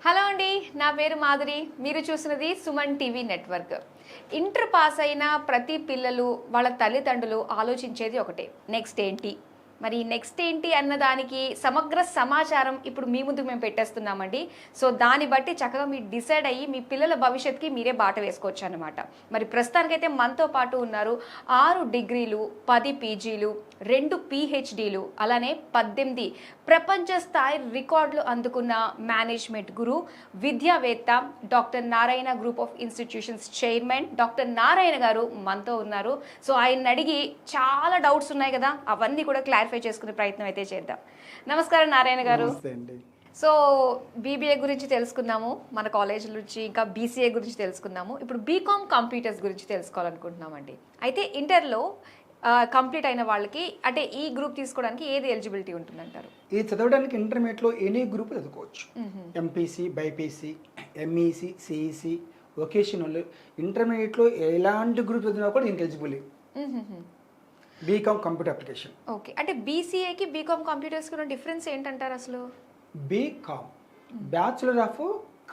Hello అండి, నా పేరు మాధురి. మీరు చూసినది Suman TV network. Inter pass అయిన ప్రతి పిల్లలు వాళ్ళ తల్లిదండ్రులు ఆలోచించేది ఒకటే, నెక్స్ట్ ఏంటి. మరి నెక్స్ట్ ఏంటి అన్నదానికి సమగ్ర సమాచారం ఇప్పుడు మీ ముందుకు మేము పెట్టేస్తున్నామండి. సో దాన్ని బట్టి చక్కగా మీరు డిసైడ్ అయ్యి మీ పిల్లల భవిష్యత్తుకి మీరే బాట వేసుకోవచ్చు అనమాట. మరి ప్రస్తుతానికైతే మనతో పాటు ఉన్నారు 6 డిగ్రీలు, 10 పీజీలు, 2 పీహెచ్డీలు, అలానే 18 ప్రపంచ స్థాయి రికార్డులు అందుకున్న మేనేజ్మెంట్ గురు, విద్యావేత్త, doctor Narayana group of institutions chairman doctor Narayana గారు మనతో ఉన్నారు. సో ఆయన అడిగి చాలా డౌట్స్ ఉన్నాయి కదా, అవన్నీ కూడా క్లారిఫై చేసుకునే ప్రయత్నం అయితే చేద్దాం. నమస్కారం నారాయణ గారు. సో బీబీఏ గురించి తెలుసుకున్నాము, మన కాలేజ్ నుంచి ఇంకా బీసీఏ గురించి తెలుసుకున్నాము. ఇప్పుడు బీకామ్ కంప్యూటర్స్ గురించి తెలుసుకోవాలనుకుంటున్నామండి. అయితే ఇంటర్లో కంప్లీట్ అయిన వాళ్ళకి అంటే ఈ గ్రూప్ తీసుకోవడానికి ఏది ఎలిజిబిలిటీ ఉంటుందంటారు? ఇది చదవడానికి ఇంటర్మీడియట్లో ఎనీ గ్రూప్ చదువుకోవచ్చు. MPC, BiPC, MEC, CEC, vocational. ఇంటర్మీడియట్లో ఎలాంటి గ్రూప్ చదివినా కూడా దీనికి eligible. BCom computer application. Okay, అంటే బీసీఏకి బీకామ్ కంప్యూటర్స్ కూడా డిఫరెన్స్ ఏంటంటారు అసలు? BCom bachelor of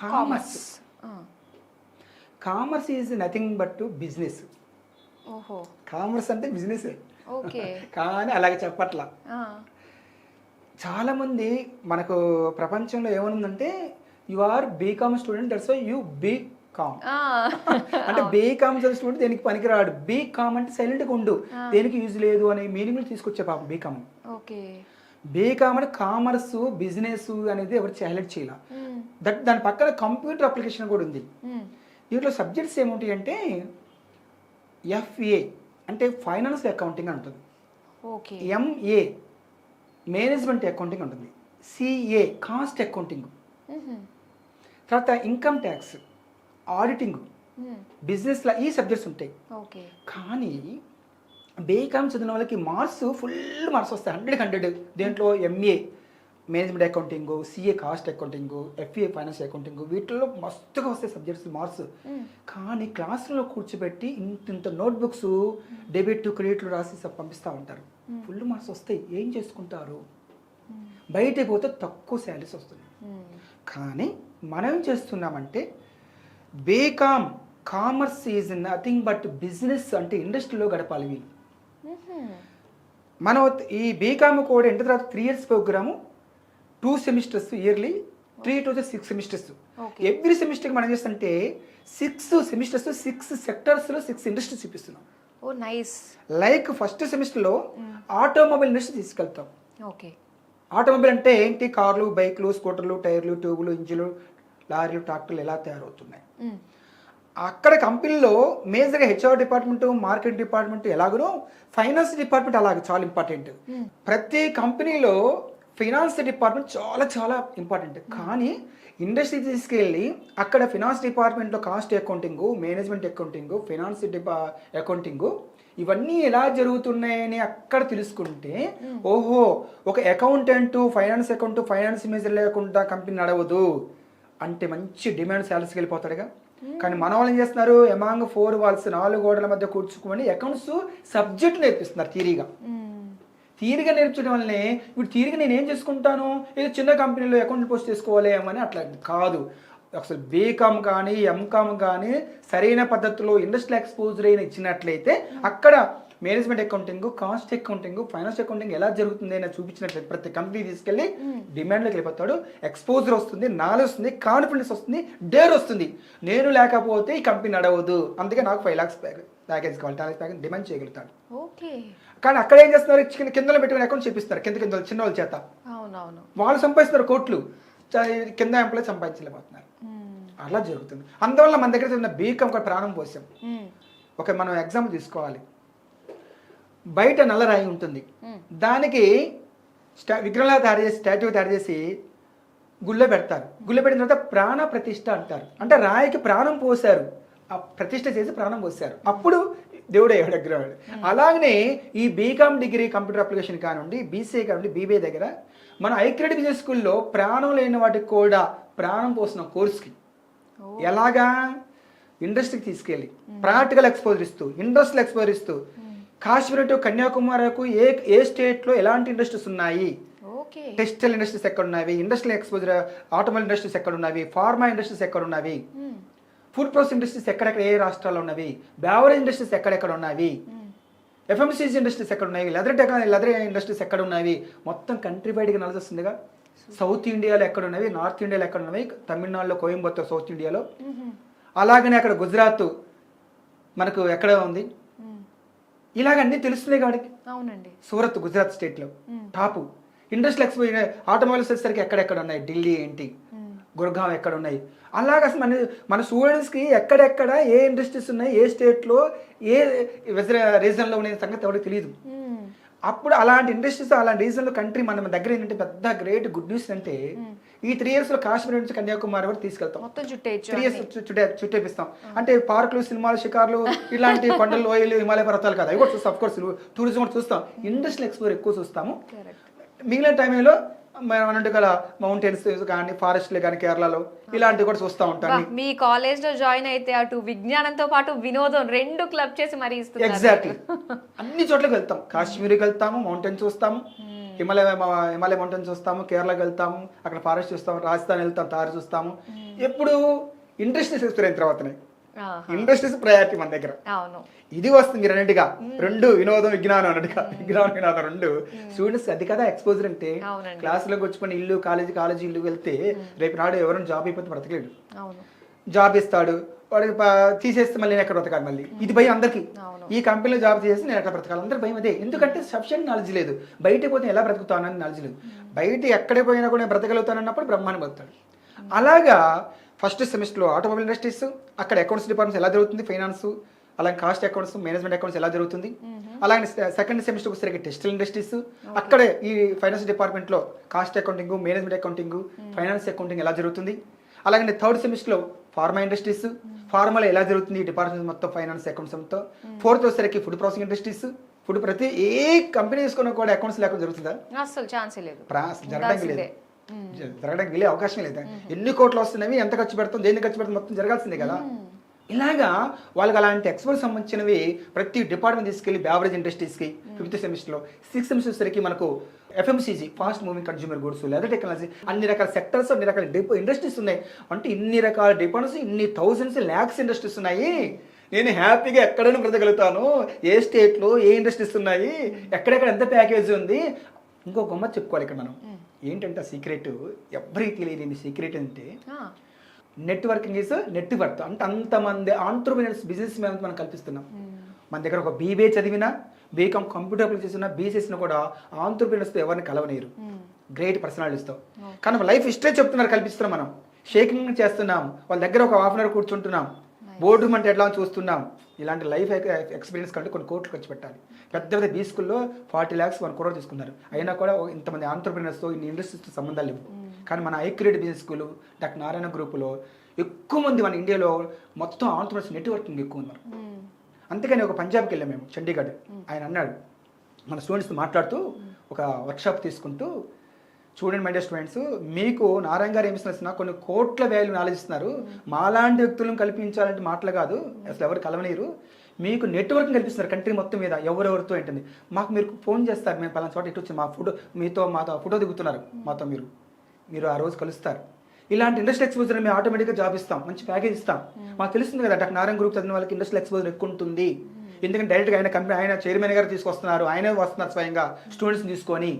commerce. Commerce is nothing but business. ఓహో, కామర్స్ అంటే బిజినెస్. ఓకే. కానీ అలాగే చెప్పట్లా. చాలామంది మనకు ప్రపంచంలో ఏమనుందంటే you are BCom student, that's why you BCom. అంటే బీకామ్ స్టూడెంట్ దేనికి పనికిరాడు. బీకామ్ అంటే సైలెంట్గా ఉండు, దేనికి యూజ్ లేదు అనే మీనింగ్ తీసుకొచ్చే పాపం బీకామ్. ఓకే, బీకామ్ అంటే కామర్స్, బిజినెస్ అనేది ఎవరు హైలైట్ చేయాల. దాని పక్కన కంప్యూటర్ అప్లికేషన్ కూడా ఉంది. దీంట్లో సబ్జెక్ట్స్ ఏముంటాయి అంటే ఎఫ్ఏ అంటే ఫైనాన్స్ అకౌంటింగ్ ఉంటుంది, ఎంఏ మేనేజ్మెంట్ అకౌంటింగ్ ఉంటుంది, సిఏ కాస్ట్ అకౌంటింగ్, తర్వాత ఇన్కమ్ ట్యాక్స్, ఆడిటింగ్, బిజినెస్లో ఈ సబ్జెక్ట్స్ ఉంటాయి. కానీ బీకామ్ చదివిన వాళ్ళకి మార్క్స్ ఫుల్ మార్క్స్ వస్తాయి, 100కి 100. దేంట్లో MA management accounting, CA cost accounting, FA finance accounting, వీటిల్లో మస్తుగా వస్తాయి సబ్జెక్ట్స్ మార్క్స్. కానీ క్లాసులో కూర్చోబెట్టి ఇంత నోట్బుక్స్ డెబిట్ క్రెడిట్లు రాసి పంపిస్తూ ఉంటారు, ఫుల్ మార్క్స్ వస్తాయి. ఏం చేసుకుంటారు? బయటకు పోతే తక్కువ శాలరీస్ వస్తుంది. కానీ మనం ఏం చేస్తున్నామంటే BCom commerce is nothing but business, అంటే ఇండస్ట్రీలో గడపాలి వీళ్ళు. మనం ఈ బీకామ్ కూడా ఇంటర్ తర్వాత 3 years programme, 2 semesters yearly, 3 to 6 semesters. Every సెమిస్టర్కి మనం చేస్తుంటే 6 semesters 6 సెక్టర్స్లో 6 ఇండస్ట్రీస్ చూపిస్తున్నాం. Oh nice. లైక్ ఫస్ట్ సెమిస్టర్లో ఆటోమొబైల్ ఇండస్ట్రీ తీసుకెళ్తాం. ఓకే, ఆటోమొబైల్ అంటే ఏంటి? కార్లు, బైక్లు, స్కూటర్లు, టైర్లు, ట్యూబులు, ఇంజిన్లు, లారీలు, ట్రాక్టర్లు ఎలా తయారవుతున్నాయి. అక్కడ కంపెనీలో మేజర్గా హెచ్ఆర్ డిపార్ట్మెంట్, మార్కెట్ డిపార్ట్మెంట్ ఎలాగనో ఫైనాన్స్ డిపార్ట్మెంట్ అలాగే చాలా ఇంపార్టెంట్. ప్రతి కంపెనీలో ఫైనాన్స్ డిపార్ట్మెంట్ చాలా చాలా ఇంపార్టెంట్. కానీ ఇండస్ట్రీ తీసుకెళ్ళి అక్కడ ఫైనాన్స్ డిపార్ట్మెంట్లో cost accounting, management accounting, finance accounting ఇవన్నీ ఎలా జరుగుతున్నాయని అక్కడ తెలుసుకుంటే, ఓహో ఒక accountant finance account finance major లేకుండా కంపెనీ నడవదు అంటే మంచి డిమాండ్ శాలరీస్కి వెళ్ళిపోతాడుగా. కానీ మన వాళ్ళు ఏం చేస్తున్నారు? ఎమాంగ్ 4 walls 4 గోడల మధ్య కూర్చుకొని అకౌంట్స్ సబ్జెక్ట్ నేర్పిస్తున్నారు. తీరిగా నేర్పించడం వల్లనే ఇప్పుడు తీరిగా నేను ఏం చేసుకుంటాను, ఏదో చిన్న కంపెనీలో అకౌంట్ పోస్ట్ చేసుకోవాలి ఏమని అట్లా కాదు. అసలు బీకామ్ కానీ ఎంకామ్ కానీ సరైన పద్ధతిలో ఇండస్ట్రియల్ ఎక్స్పోజర్ అయిన ఇచ్చినట్లయితే అక్కడ management accounting, cost accounting, finance accounting ఎలా జరుగుతుంది అని చూపించినట్లయితే ప్రతి కంపెనీ తీసుకెళ్ళి డిమాండ్లోకి వెళ్ళిపోతాడు. ఎక్స్పోజర్ వస్తుంది, నాలెడ్జ్ వస్తుంది, కాన్ఫిడెన్స్ వస్తుంది, డేర్ వస్తుంది. నేను లేకపోతే ఈ కంపెనీ నడవదు, అందుకే నాకు 5 lakhs ప్యాకేజ్ కావాలి, 10 lakhs ప్యాకేజ్ డిమాండ్ చేయగలుగుతాడు. కానీ అక్కడ ఏం చేస్తున్నారు? కిందలో పెట్టుకుని అకౌంట్ చేపిస్తారు, కింద చిన్న వాళ్ళ చేత. వాళ్ళు సంపాదిస్తున్నారు కోట్లు, కింద ఎంప్లాయ్ సంపాదించలేకపోతున్నారు. అలా జరుగుతుంది. అందువల్ల మన దగ్గర ఉన్న బీకామ్ ఒక ప్రాణం పోసాం. ఒక మనం ఎగ్జాంపుల్ తీసుకోవాలి. బయట నల్ల రాయి ఉంటుంది, దానికి విగ్రహాలు తయారు చేసి స్టాట్యూ తయారు చేసి గుళ్ళో పెడతారు. గుళ్ళో పెట్టిన తర్వాత ప్రాణ ప్రతిష్ఠ అంటారు. అంటే రాయికి ప్రాణం పోసారు, ఆ ప్రతిష్ఠ చేసి ప్రాణం పోసారు, అప్పుడు దేవుడు అయ్యాడు విగ్రహాలు. అలాగనే ఈ బీకామ్ డిగ్రీ కంప్యూటర్ అప్లికేషన్ కానివ్వండి, బీసీఏ కానివ్వండి, బీబీఏ దగ్గర మన ఐక్రెడ్ బిజినెస్ స్కూల్లో ప్రాణం లేని వాటికి కూడా ప్రాణం పోసిన కోర్సుకి ఎలాగా ఇండస్ట్రీకి తీసుకెళ్ళి ప్రాక్టికల్ ఎక్స్పోజర్ ఇస్తూ, ఇండస్ట్రియల్ ఎక్స్పోజర్ ఇస్తూ, కాశ్మీర్ టు కన్యాకుమారికి ఏ స్టేట్లో ఎలాంటి ఇండస్ట్రీస్ ఉన్నాయి, ఓకే. టెక్స్టైల్ ఇండస్ట్రీస్ ఎక్కడ ఉన్నవి, ఇండస్ట్రియల్ ఎక్స్పోజర్ ఆటోమొబైల్ ఇండస్ట్రీస్ ఎక్కడ ఉన్నవి, ఫార్మా ఇండస్ట్రీస్ ఎక్కడ ఉన్నవి, ఫుడ్ ప్రాసెస్ ఇండస్ట్రీస్ ఎక్కడెక్కడ ఏ రాష్ట్రాల్లో ఉన్నవి, బ్యావరేజ్ ఇండస్ట్రీస్ ఎక్కడెక్కడ ఉన్నవి, ఎఫ్ఎంసీజీ ఇండస్ట్రీస్ ఎక్కడ ఉన్నాయి, లెదర్ ఇండస్ట్రీస్ ఎక్కడ ఉన్నవి, మొత్తం కంట్రీ బయటకి అనాలిసిస్ వస్తుందిగా. సౌత్ ఇండియాలో ఎక్కడ ఉన్నవి, నార్త్ ఇండియాలో ఎక్కడ ఉన్నవి, తమిళనాడులో కోయంబత్తూర్ సౌత్ ఇండియాలో, అలాగనే అక్కడ గుజరాత్ మనకు ఎక్కడ ఉంది, ఇలాగ అన్నీ తెలుస్తున్నాయి కాబట్టి. అవునండి. సూరత్ గుజరాత్ స్టేట్లో టాపు. ఇండస్ట్రియల్ ఎక్స్పోజర్ ఆటోమొబైల్స్ వచ్చేసరికి ఎక్కడెక్కడ ఉన్నాయి, ఢిల్లీ ఏంటి, గుర్గావ్ ఎక్కడ ఉన్నాయి. అలాగ అసలు మన స్టూడెంట్స్కి ఎక్కడెక్కడ ఏ ఇండస్ట్రీస్ ఉన్నాయి, ఏ స్టేట్లో ఏ రీజన్లో ఉన్న సంగతి ఎవరికి తెలియదు. అప్పుడు అలాంటి ఇండస్ట్రీస్ అలాంటి రీజన్లో కంట్రీ మన దగ్గర ఏంటంటే పెద్ద గ్రేట్ గుడ్ న్యూస్ అంటే ఈ 3 yearsలో కాశ్మీర్ నుంచి కన్యాకుమారి వరకు తీసుకెళ్తాం. మొత్తం చుట్టేయచ్చు. 3 years చుట్టేపిస్తాం. అంటే పార్కులు, సినిమాలు, షికార్లు, ఇలాంటి కొండలు, లోయలు, హిమాలయ పర్వతాలు కాదు, అవి కూడా చూస్తాం. అఫ్కోర్స్ టూరిజం కూడా చూస్తాం. ఇండస్ట్రియల్ ఎక్స్ప్లోర్ ఎక్కువ చూస్తాము. మిగిలిన టైంలో మనం అన్నట్టు గల మౌంటైన్స్ కానీ, ఫారెస్ట్లు కానీ, కేరళలో ఇలాంటివి కూడా చూస్తూ ఉంటాం. మీ కాలేజ్ లో జాయిన్ అయితే అటు విజ్ఞానంతో పాటు వినోదం 2 క్లబ్ చేసి మరీ ఇస్తున్నారు. ఎగ్జాక్ట్లీ. అన్ని చోట్లకి వెళ్తాం. కాశ్మీర్కి వెళ్తాము, మౌంటైన్స్ చూస్తాము, హిమాలయ మౌంటైన్స్ చూస్తాము, కేరళకి వెళ్తాము, అక్కడ ఫారెస్ట్ చూస్తాము, రాజస్థాన్ వెళ్తాం, తారు చూస్తాము. ఎప్పుడు ఇండస్ట్రీస్ ఎక్స్పీరియన్స్ అయిన తర్వాతనే. ఇండస్ట్రీస్ ప్రయారిటీ మన దగ్గర. అవును. ఇది వస్తుంది మీరు అన్నట్టుగా 2 వినోదం విజ్ఞానం అన్నట్టుగా. విజ్ఞానం 2 స్టూడెంట్స్ అది కదా ఎక్స్పోజర్ అంటే. క్లాసులోకి వచ్చుకొని ఇల్లు కాలేజీ ఇల్లు వెళ్తే రేపు నాడు ఎవరైనా జాబ్ అయిపోతే బ్రతకలేడు. జాబ్ ఇస్తాడు వాడికి, తీసేస్తే మళ్ళీ నేను ఎక్కడ బ్రతకాలి, మళ్ళీ ఇది భయం అందరికీ. ఈ కంపెనీలో జాబ్ చేసి నేను ఎక్కడ బ్రతకాలి, అందరికి భయం అదే. ఎందుకంటే సఫిషియెంట్ నాలెడ్జ్ లేదు. బయటకు పోతే ఎలా బ్రతుకుతానని నాలెడ్జ్ లేదు. బయట ఎక్కడికి పోయినా కూడా నేను బ్రతకగలుగుతానన్నప్పుడు బ్రహ్మాండం బతుకుతాడు. అలాగా ఫస్ట్ సెమిస్టర్లో ఆటోమొబైల్ ఇండస్ట్రీస్, అక్కడ అకౌంట్స్ డిపార్ట్మెంట్స్ ఎలా జరుగుతుంది, ఫైనాన్స్, అలాగే కాస్ట్ అకౌంట్స్, మేనేజ్మెంట్ అకౌంట్స్ ఎలా జరుగుతుంది. అలాగే సెకండ్ సెమిస్టర్ వచ్చేసరికి టెక్స్టైల్ ఇండస్ట్రీస్, అక్కడే ఈ ఫైనాన్స్ డిపార్ట్మెంట్లో cost accounting, management accounting, finance accounting ఎలా జరుగుతుంది. అలాగే థర్డ్ సెమిస్టర్లో ఫార్మా ఇండస్ట్రీస్, ఫార్మాలో ఎలా జరుగుతుంది ఈ డిపార్ట్మెంట్ మొత్తం, ఫైనాన్స్ అకౌంట్స్ మొత్తం. ఫోర్త్ వచ్చేసరికి ఫుడ్ ప్రాసెసింగ్ ఇండస్ట్రీస్, ఫుడ్ ప్రతి ఏ కంపెనీ తీసుకున్నా కూడా అకౌంట్స్ లేకుండా జరుగుతుందా? అసలు ఛాన్సే లేదు, జరగడానికి లేదు, జరగడానికి వెళ్ళే అవకాశం లేదు. ఎన్ని కోట్లు వస్తున్నవి, ఎంత ఖర్చు పెడతాం, దేన్ని ఖర్చు పెడతాం, మొత్తం జరగాల్సిందే కదా. ఇలాగా వాళ్ళకి అలాంటి ఎక్స్పోర్ట్ సంబంధించినవి ప్రతి డిపార్ట్మెంట్ తీసుకెళ్లి బ్యావరేజ్ ఇండస్ట్రీస్కి 5th సెమిస్టర్లో, 6th సెమిస్టర్ సరికి మనకు FMCG fast moving consumer goods, లేదా టెక్నాలజీ, అన్ని రకాల సెక్టర్స్, అన్ని రకాల ఇండస్ట్రీస్ ఉన్నాయి. అంటే ఇన్ని రకాల డిపార్ట్మెంట్స్, ఇన్ని థౌజండ్స్ ల్యాక్స్ ఇండస్ట్రీస్ ఉన్నాయి. నేను హ్యాపీగా ఎక్కడైనా బ్రతకగలుగుతాను, ఏ స్టేట్లో ఏ ఇండస్ట్రీస్ ఉన్నాయి, ఎక్కడెక్కడ ఎంత ప్యాకేజ్ ఉంది. ఇంకో గమ్మత్ చెప్పుకోవాలి ఇక్కడ మనం. ఏంటంటే సీక్రెట్, ఎవరికి తెలియని సీక్రెట్ అంటే నెట్వర్కింగ్ ఈజ్ నెట్వర్క్. అంటే అంతమంది ఆంట్రప్రెన్యూర్స్, బిజినెస్ మ్యాన్స్ మనం కల్పిస్తున్నాం. మన దగ్గర ఒక బీబీఏ చదివినా, బీకామ్ కంప్యూటర్ అప్లై చేసిన, బీసీఎస్ని కూడా ఆంట్రప్రెన్యూర్స్తో ఎవరిని కలవనీరు, గ్రేట్ పర్సనాలిటీస్తో. కానీ లైఫ్ హిస్టరీ చెప్తున్నారు, కల్పిస్తున్నాం. మనం షేకింగ్ చేస్తున్నాం, వాళ్ళ దగ్గర ఒక హాఫ్ అన్ అవర్ కూర్చుంటున్నాం, బోర్డు రూమ్ అంటే ఎట్లా చూస్తున్నాం. ఇలాంటి లైఫ్ ఎక్స్పీరియన్స్ కంటే కొన్ని కోట్లు ఖర్చు పెట్టాలి. పెద్ద పెద్ద బీ స్కూల్లో 40 lakhs 1 crore తీసుకున్నారు. అయినా కూడా ఇంతమంది ఆంట్రప్రెన్యూర్స్తో, ఇన్ని ఇండస్ట్రీస్తో సంబంధాలు లేవు. కానీ మన ఐక్రెడిట్ బిజినెస్ స్కూలు, డాక్టర్ నారాయణ గ్రూపులో ఎక్కువ మంది మన ఇండియాలో మొత్తం ఆంట్రప్రెన్యూర్స్ నెట్వర్కింగ్ ఎక్కువ ఉన్నారు. అంతేకాని ఒక పంజాబ్కి వెళ్ళాం మేము, చండీగఢ్. ఆయన అన్నాడు మన స్టూడెంట్స్తో మాట్లాడుతూ, ఒక వర్క్షాప్ తీసుకుంటూ, చూడండి మై డియర్ స్టూడెంట్స్, మీకు నారాయణ గారు ఏమి ఇస్తున్నా కొన్ని కోట్ల వాల్యూ నాలెడ్జ్ ఇస్తున్నారు. మాలాంటి వ్యక్తులను కల్పించాలంటే మాటలు కాదు, అసలు ఎవరు కలవనీరు. మీకు నెట్వర్కింగ్ కల్పిస్తున్నారు కంట్రీ మొత్తం మీద, ఎవరెవరితో ఏంటండి. మాకు మీరు ఫోన్ చేస్తారు, మేము పలానా చోట ఇటు వచ్చి మా మాతో ఫోటో దిగుతున్నారు, మాతో మీరు ఆ రోజు కలుస్తారు. ఇలాంటి ఇండస్ట్రియల్ ఎక్స్పోజర్ మేము ఆటోమేటిక్గా జాబ్ ఇస్తాం, మంచి ప్యాకేజ్ ఇస్తాం. మాకు తెలుస్తుంది కదా డాక్టర్ నారాయణ గ్రూప్ చదివిన వాళ్ళకి ఇండస్ట్రియల్ ఎక్స్పోజర్ ఎక్కువ ఉంటుంది. ఎందుకంటే డైరెక్ట్గా ఆయన కంపెనీ, ఆయన చైర్మన్ గారు తీసుకొస్తున్నారు, ఆయనే వస్తున్నారు స్వయంగా స్టూడెంట్స్ని తీసుకొని.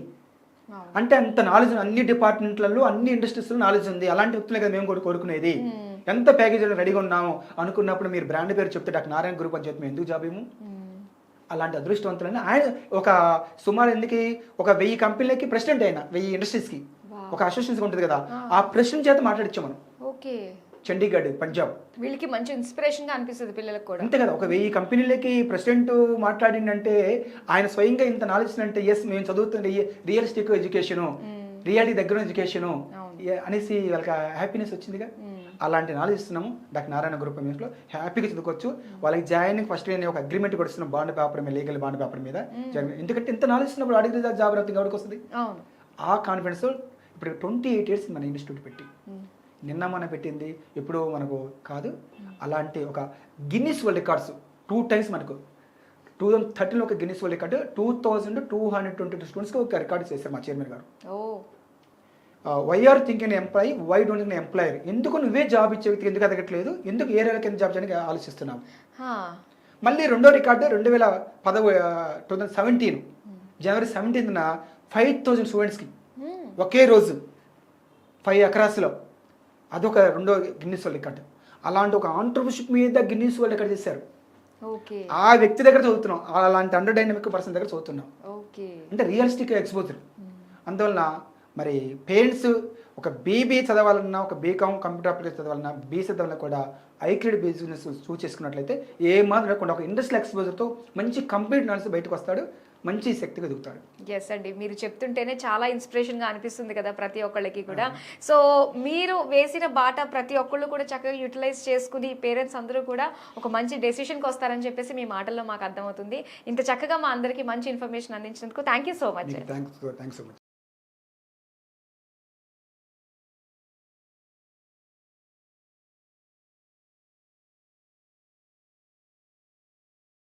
అంటే అంత నాలెడ్జ్ అన్ని డిపార్ట్మెంట్లలో, అన్ని ఇండస్ట్రీస్లో నాలెడ్జ్ ఉంది. అలాంటి వ్యక్తులే కదా మేము కూడా కోరుకునేది. ఎంత ప్యాకేజ్ రెడీగా ఉన్నాము అనుకున్నప్పుడు మీరు బ్రాండ్ పేరు చెప్తే డాక్టర్ నారాయణ గ్రూప్ అని చెప్పి మేము ఎందుకు జాబ్ ఏము. అలాంటి అదృష్టవంతులని ఆయన ఒక సుమారు ఎందుకు ఒక 1000 కంపెనీలకి ప్రెసిడెంట్ అయినా, 1000 ఇండస్ట్రీస్కి ఒక అసోసియేషన్ ఉంటుంది కదా, ఆ ప్రెసిడెంట్ చేత మాట్లాడిచ్చాం మనం. ఓకే. చండీగఢ్, పంజాబ్. వీళ్ళకి మంచి ఇన్స్పిరేషన్ గా అనిపిస్తుంది పిల్లలకు కూడా. అంతే కదా, ఒక 1000 కంపెనీలకి ప్రెసిడెంట్ మాట్లాడిందంటే ఆయన స్వయంగా ఇంత నాలెడ్జ్ అంటే, ఎస్ మేము చదువుతుండే రియలిస్టిక్ ఎడ్యుకేషను, రియాలిటీ దగ్గర ఎడ్యుకేషను అనేసి వాళ్ళకి హ్యాపీనెస్ వచ్చిందిగా. అలాంటి నాలెడ్జ్ ఇస్తున్నాము డాక్టర్ నారాయణ గ్రూప్ లో. హ్యాపీగా చదువుకోవచ్చు. వాళ్ళకి జాయినింగ్ ఫస్ట్ నేను ఒక అగ్రిమెంట్ కూడా ఇస్తున్నాం, బాండ్ పేపర్ మీద, లీగల్ బాండ్ పేపర్ మీద. ఎందుకంటే ఇంత నాలెడ్జ్ ఇస్తున్నప్పుడు అడిగితే జాబ్ రావడానికి ఎవరికి వస్తుంది. ఆ కాన్ఫిడెన్స్ ఇప్పుడు 28 years మన ఇన్స్టిట్యూట్ పెట్టి, నిన్న మన పెట్టింది ఎప్పుడో మనకు కాదు. అలాంటి ఒక గిన్నిస్ వరల్డ్ రికార్డ్స్ 2 times మనకు 2013లో ఒక గిన్నిస్ వరల్డ్ రికార్డు 2222 స్టూడెంట్స్కి ఒక రికార్డు చేశారు మా చైర్మన్ గారు. Oh why are thinking employee, why don't think employer, ఎందుకు నువ్వే జాబ్ ఇచ్చే వ్యక్తికి ఎందుకు ఎదగట్లేదు, ఎందుకు ఏ రేల కింద జాబ్ చేయడానికి ఆలోచిస్తున్నావు. హా. మళ్ళీ రెండో రికార్డు 2017 జనవరి 17న 5000 స్టూడెంట్స్కి ఒకే రోజు 5 ఎకరాస్లో, అదొక రెండో గిన్నిస్ వరల్డ్ రికార్డు. అలాంటి ఒక ఆంటర్ప్రినర్షిప్ మీద గిన్నిస్ వరల్డ్ రికార్డు చేశారు. ఓకే ఆ వ్యక్తి దగ్గర చదువుతున్నాం, అలాంటి అండర్ డైనమిక్ పర్సన్ దగ్గర చదువుతున్నాం. ఓకే అంటే రియలిస్టిక్ ఎక్స్పోజర్. అందువలన మరి పేరెంట్స్ ఒక బీబీ చదవాలన్నా, ఒక బీకామ్ కంప్యూటర్ అప్లికేషన్ చదవాలన్నా, బీసీ చదవాలన్నా కూడా ఐక్రెడ్ బిజినెస్ చూస్ చేసుకున్నట్లయితే ఏమాత్రం లేకుండా ఒక ఇండస్ట్రియల్ ఎక్స్పోజర్తో మంచి కంప్లీట్ నాలెడ్జ్ బయటకు వస్తాడు, మంచి శక్తిగా ఎదుగుతాడు. ఎస్ అండి, మీరు చెప్తుంటేనే చాలా ఇన్స్పిరేషన్గా అనిపిస్తుంది కదా ప్రతి ఒక్కళ్ళకి కూడా. సో మీరు వేసిన బాట ప్రతి ఒక్కళ్ళు కూడా చక్కగా యూటిలైజ్ చేసుకుని పేరెంట్స్ అందరూ కూడా ఒక మంచి డెసిషన్కి వస్తారని చెప్పేసి మీ మాటల్లో మాకు అర్థమవుతుంది. ఇంత చక్కగా మా అందరికీ మంచి ఇన్ఫర్మేషన్ అందించినందుకు thank you so much. Thanks so much.